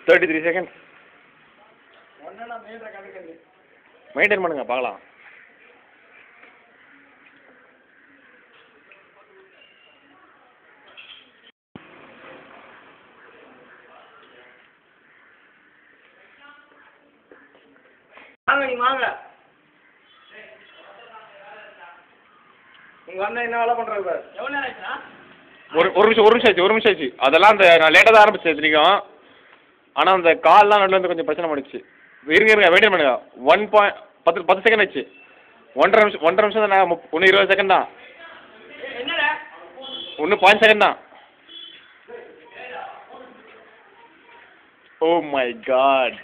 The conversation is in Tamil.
33 seconds. மெயின்டைன் பண்ணுங்க பார்க்கலாம். வாங்க நீ வாங்க. உங்க அண்ணன் என்ன வேலை பண்றாரு பாரு. எவ்வளவு நேரம் ஆச்சுனா? ஒரு நிமிஷம் ஆச்சு. அதெல்லாம் அந்த நான் லேட்டாக தான் ஆரம்பிச்சேன் இத்தனைக்கும். ஆனால் அந்த கால்லாம் நடுவில் வந்து கொஞ்சம் பிரச்சனை பண்ணிச்சு. இருங்க வெயிட் பண்ணுங்க. 10 செகண்ட் ஆச்சு. 1.5 நிமிஷம் தான். இன்னும் 20 செகண்ட் தான். இன்னும் 0.5 செகண்ட் தான். Oh my God.